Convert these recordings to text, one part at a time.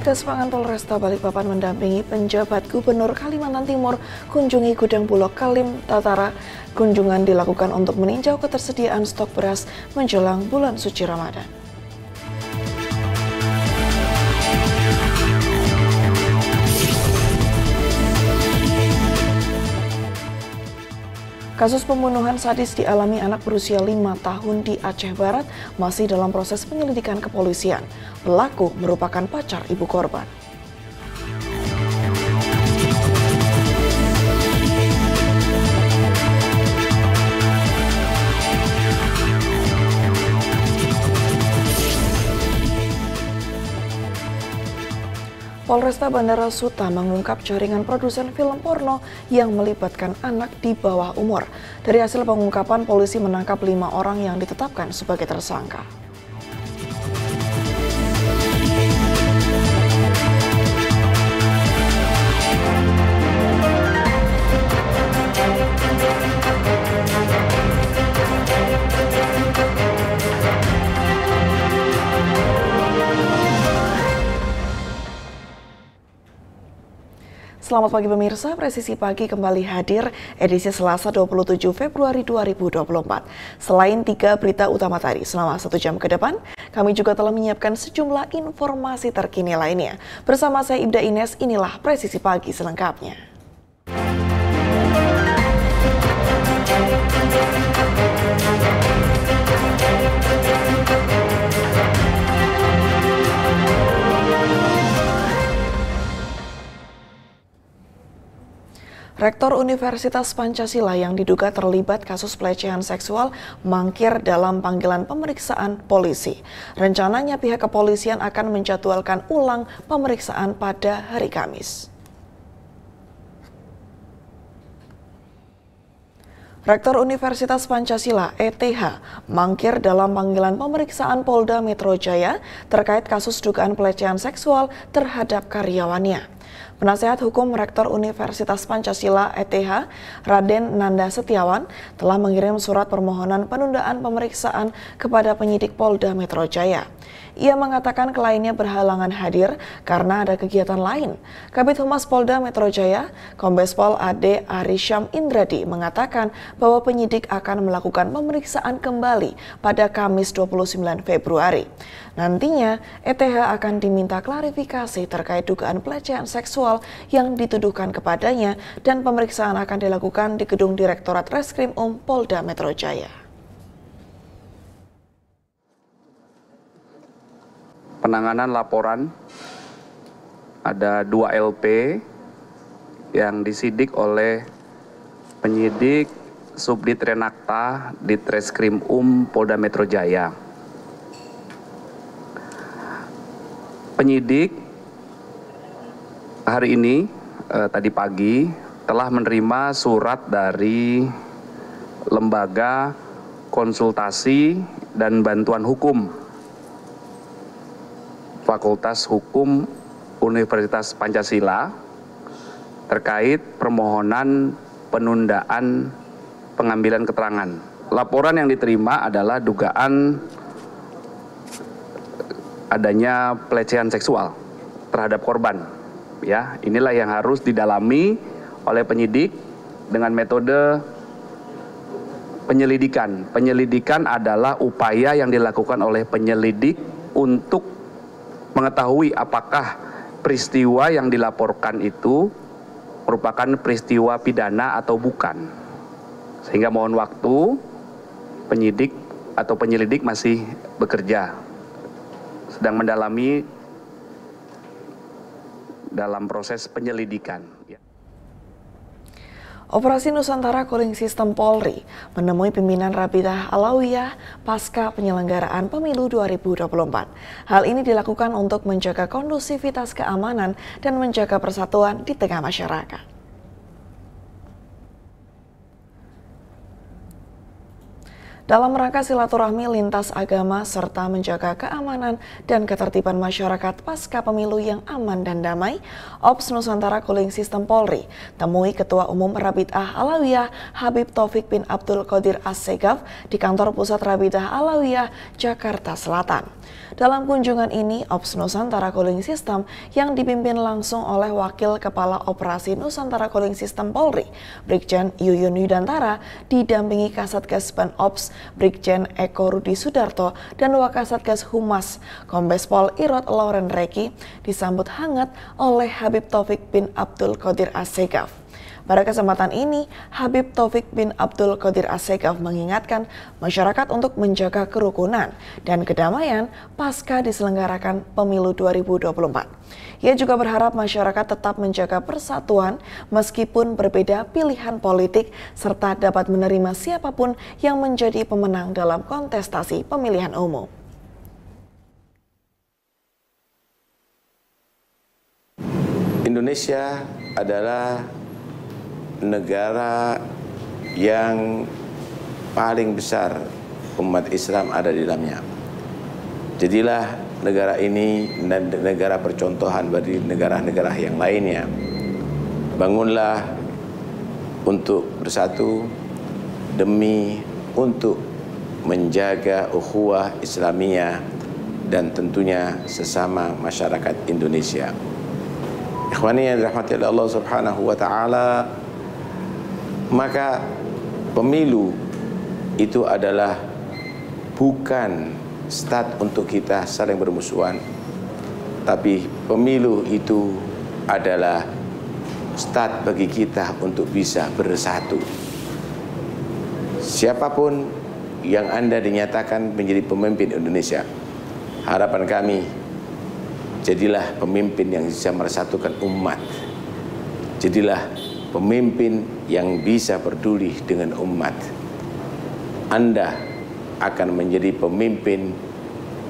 Satgas Pangan Polresta Balikpapan mendampingi penjabat Gubernur Kalimantan Timur kunjungi gudang Bulog Kalim Tatara. Kunjungan dilakukan untuk meninjau ketersediaan stok beras menjelang bulan suci Ramadan. Kasus pembunuhan sadis dialami anak berusia 5 tahun di Aceh Barat masih dalam proses penyelidikan kepolisian. Pelaku merupakan pacar ibu korban. Polresta Bandara Suta mengungkap jaringan produsen film porno yang melibatkan anak di bawah umur. Dari hasil pengungkapan, polisi menangkap 5 orang yang ditetapkan sebagai tersangka. Selamat pagi pemirsa, Presisi Pagi kembali hadir edisi Selasa 27 Februari 2024. Selain 3 berita utama tadi, selama 1 jam ke depan, kami juga telah menyiapkan sejumlah informasi terkini lainnya. Bersama saya Ibda Ines, inilah Presisi Pagi selengkapnya. Rektor Universitas Pancasila yang diduga terlibat kasus pelecehan seksual mangkir dalam panggilan pemeriksaan polisi. Rencananya pihak kepolisian akan menjadwalkan ulang pemeriksaan pada hari Kamis. Rektor Universitas Pancasila (ETH) mangkir dalam panggilan pemeriksaan Polda Metro Jaya terkait kasus dugaan pelecehan seksual terhadap karyawannya. Penasehat Hukum Rektor Universitas Pancasila (ETH), Raden Nanda Setiawan, telah mengirim surat permohonan penundaan pemeriksaan kepada penyidik Polda Metro Jaya. Ia mengatakan kliennya berhalangan hadir karena ada kegiatan lain. Kabid Humas Polda Metro Jaya, Kombes Pol AD Arisyam Indradi, mengatakan bahwa penyidik akan melakukan pemeriksaan kembali pada Kamis 29 Februari. Nantinya, ETH akan diminta klarifikasi terkait dugaan pelecehan seksual yang dituduhkan kepadanya dan pemeriksaan akan dilakukan di Gedung Direktorat Reskrim Polda Metro Jaya. Penanganan laporan ada 2 LP yang disidik oleh penyidik Subdit Renakta Ditreskrim Polda Metro Jaya. Penyidik hari ini, tadi pagi, telah menerima surat dari Lembaga Konsultasi dan Bantuan Hukum Fakultas Hukum Universitas Pancasila terkait permohonan penundaan pengambilan keterangan. Laporan yang diterima adalah dugaan adanya pelecehan seksual terhadap korban. Ya, inilah yang harus didalami oleh penyidik dengan metode penyelidikan. Penyelidikan adalah upaya yang dilakukan oleh penyelidik untuk mengetahui apakah peristiwa yang dilaporkan itu merupakan peristiwa pidana atau bukan. Sehingga mohon waktu, penyidik atau penyelidik masih bekerja, sedang mendalami dalam proses penyelidikan. Operasi Nusantara Cooling System Polri menemui pimpinan Rabitah Alawiyah pasca penyelenggaraan pemilu 2024. Hal ini dilakukan untuk menjaga kondusivitas keamanan dan menjaga persatuan di tengah masyarakat. dalam rangka silaturahmi lintas agama serta menjaga keamanan dan ketertiban masyarakat pasca pemilu yang aman dan damai, Ops Nusantara Cooling System Polri temui Ketua Umum Rabithah Alawiyah Habib Taufik bin Abdul Qadir As-Segaf di kantor pusat Rabithah Alawiyah, Jakarta Selatan. Dalam kunjungan ini, Ops Nusantara Cooling System yang dipimpin langsung oleh Wakil Kepala Operasi Nusantara Cooling System Polri, Brigjen Yuyun Yudantara, didampingi Kasatgas Ban Ops, Brigjen Eko Rudi Sudarto, dan Wakasatgas Humas, Kombes Pol Irot Lauren Reki, disambut hangat oleh Habib Taufik bin Abdul Qadir As-Segaf. Pada kesempatan ini, Habib Taufik bin Abdul Qadir As-Segaf mengingatkan masyarakat untuk menjaga kerukunan dan kedamaian pasca diselenggarakan pemilu 2024. Ia juga berharap masyarakat tetap menjaga persatuan meskipun berbeda pilihan politik serta dapat menerima siapapun yang menjadi pemenang dalam kontestasi pemilihan umum. Indonesia adalah negara yang paling besar umat Islam ada di dalamnya. Jadilah negara ini negara percontohan bagi negara-negara yang lainnya. Bangunlah untuk bersatu demi untuk menjaga ukhuwah Islamiyah dan tentunya sesama masyarakat Indonesia. Ikhwani yang dirahmati oleh Allah Subhanahu wa taala, maka pemilu itu adalah bukan start untuk kita saling bermusuhan, tapi pemilu itu adalah start bagi kita untuk bisa bersatu. Siapapun yang Anda dinyatakan menjadi pemimpin Indonesia, harapan kami, jadilah pemimpin yang bisa mersatukan umat. Jadilah pemimpin yang bisa peduli dengan umat. Anda akan menjadi pemimpin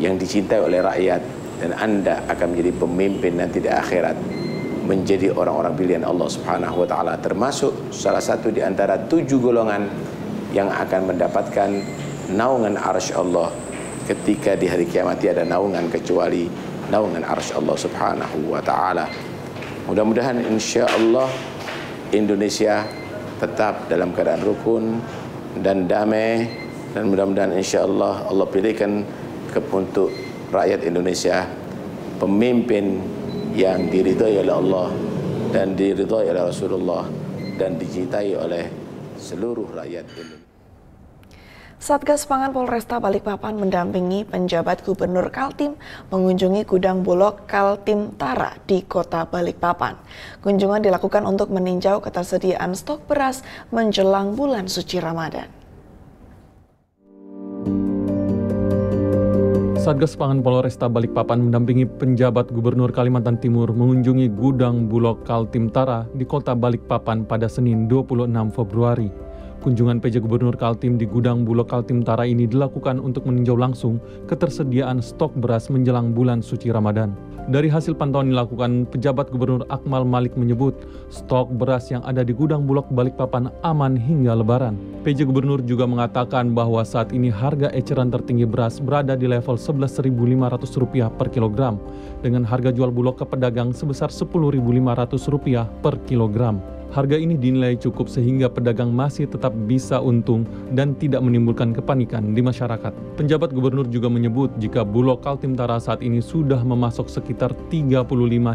yang dicintai oleh rakyat, dan Anda akan menjadi pemimpin nanti di akhirat, menjadi orang-orang pilihan Allah Subhanahu wa taala, termasuk salah satu di antara 7 golongan yang akan mendapatkan naungan arsy Allah ketika di hari kiamat. Tiada naungan kecuali naungan arsy Allah Subhanahu wa taala. Mudah-mudahan insyaallah Indonesia tetap dalam keadaan rukun dan damai, dan mudah-mudahan insyaallah Allah pilihkan untuk rakyat Indonesia pemimpin yang diridhai oleh Allah dan diridhai oleh Rasulullah dan dicintai oleh seluruh rakyat Indonesia. Satgas Pangan Polresta Balikpapan mendampingi penjabat Gubernur Kaltim mengunjungi gudang Bulog Kaltim Tara di Kota Balikpapan. Kunjungan dilakukan untuk meninjau ketersediaan stok beras menjelang bulan suci Ramadan. Satgas Pangan Polresta Balikpapan mendampingi penjabat Gubernur Kalimantan Timur mengunjungi gudang Bulog Kaltim Tara di Kota Balikpapan pada Senin 26 Februari. Kunjungan PJ Gubernur Kaltim di gudang Bulog Kaltim Tara ini dilakukan untuk meninjau langsung ketersediaan stok beras menjelang bulan suci Ramadan. Dari hasil pantauan dilakukan, pejabat Gubernur Akmal Malik menyebut stok beras yang ada di gudang Bulog Balikpapan aman hingga Lebaran. PJ Gubernur juga mengatakan bahwa saat ini harga eceran tertinggi beras berada di level Rp11.500 per kilogram, dengan harga jual Bulog ke pedagang sebesar Rp10.500 per kilogram. Harga ini dinilai cukup sehingga pedagang masih tetap bisa untung dan tidak menimbulkan kepanikan di masyarakat. Penjabat Gubernur juga menyebut jika Bulog Kaltim Tara saat ini sudah memasok sekitar 35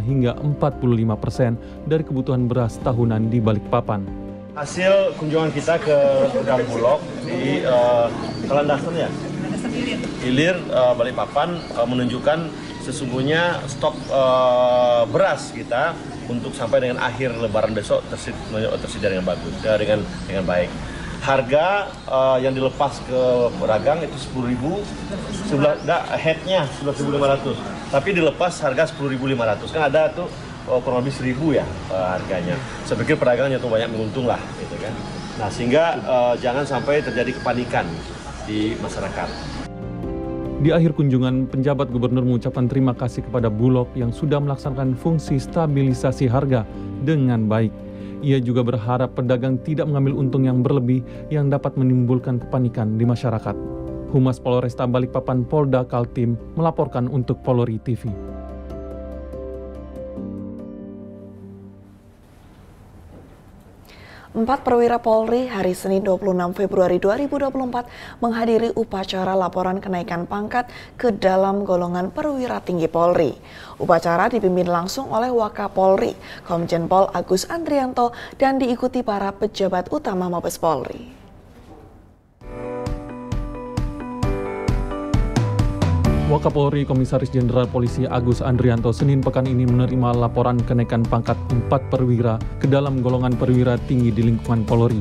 hingga 45% dari kebutuhan beras tahunan di Balikpapan. Hasil kunjungan kita ke gudang Bulog di Kalandasan ya, Ilir Balikpapan menunjukkan sesungguhnya stok beras kita untuk sampai dengan akhir Lebaran besok tersedia dengan bagus, dengan baik. Harga yang dilepas ke pedagang itu 10.000, headnya 11.500, tapi dilepas harga 10.500. Kan ada tuh kurang lebih 1.000 ya harganya. Saya pikir pedagangnya tuh banyak menguntung lah, gitu kan. Nah sehingga jangan sampai terjadi kepanikan di masyarakat. Di akhir kunjungan, penjabat Gubernur mengucapkan terima kasih kepada Bulog yang sudah melaksanakan fungsi stabilisasi harga dengan baik. Ia juga berharap pedagang tidak mengambil untung yang berlebih yang dapat menimbulkan kepanikan di masyarakat. Humas Polresta Balikpapan Polda Kaltim melaporkan untuk Polri TV. Empat perwira Polri hari Senin 26 Februari 2024 menghadiri upacara laporan kenaikan pangkat ke dalam golongan perwira tinggi Polri. Upacara dipimpin langsung oleh Wakapolri, Komjen Pol Agus Andrianto, dan diikuti para pejabat utama Mabes Polri. Wakapolri Komisaris Jenderal Polisi Agus Andrianto Senin pekan ini menerima laporan kenaikan pangkat 4 perwira ke dalam golongan perwira tinggi di lingkungan Polri.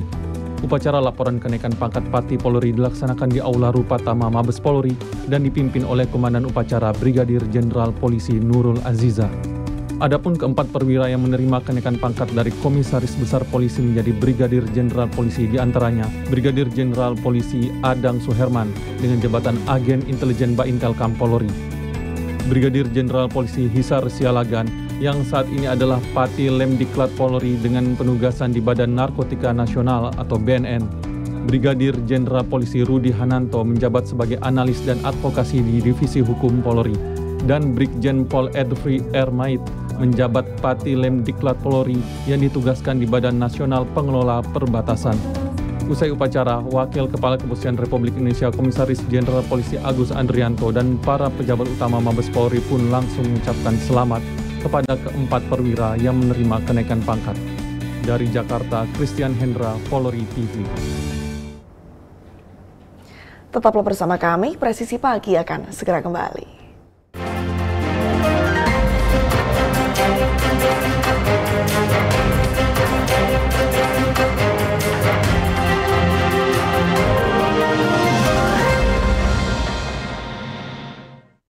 Upacara laporan kenaikan pangkat Pati Polri dilaksanakan di Aula Rupatama Mabes Polri dan dipimpin oleh Komandan Upacara Brigadir Jenderal Polisi Nurul Aziza. Adapun keempat perwira yang menerima kenaikan pangkat dari Komisaris Besar Polisi menjadi Brigadir Jenderal Polisi, diantaranya Brigadir Jenderal Polisi Adang Suherman dengan jabatan Agen Intelijen Baintelkam Polri, Brigadir Jenderal Polisi Hisar Sialagan yang saat ini adalah Pati Lemdiklat Polri dengan penugasan di Badan Narkotika Nasional atau BNN, Brigadir Jenderal Polisi Rudi Hananto menjabat sebagai analis dan advokasi di Divisi Hukum Polri, dan Brigjen Pol Edfri Ermait menjabat Pati Lemdiklat Polri yang ditugaskan di Badan Nasional Pengelola Perbatasan. Usai upacara, Wakil Kepala Kepolisian Republik Indonesia Komisaris Jenderal Polisi Agus Andrianto dan para pejabat utama Mabes Polri pun langsung mengucapkan selamat kepada keempat perwira yang menerima kenaikan pangkat. Dari Jakarta, Christian Hendra, Polri TV. Tetaplah bersama kami, Presisi Pagi akan segera kembali.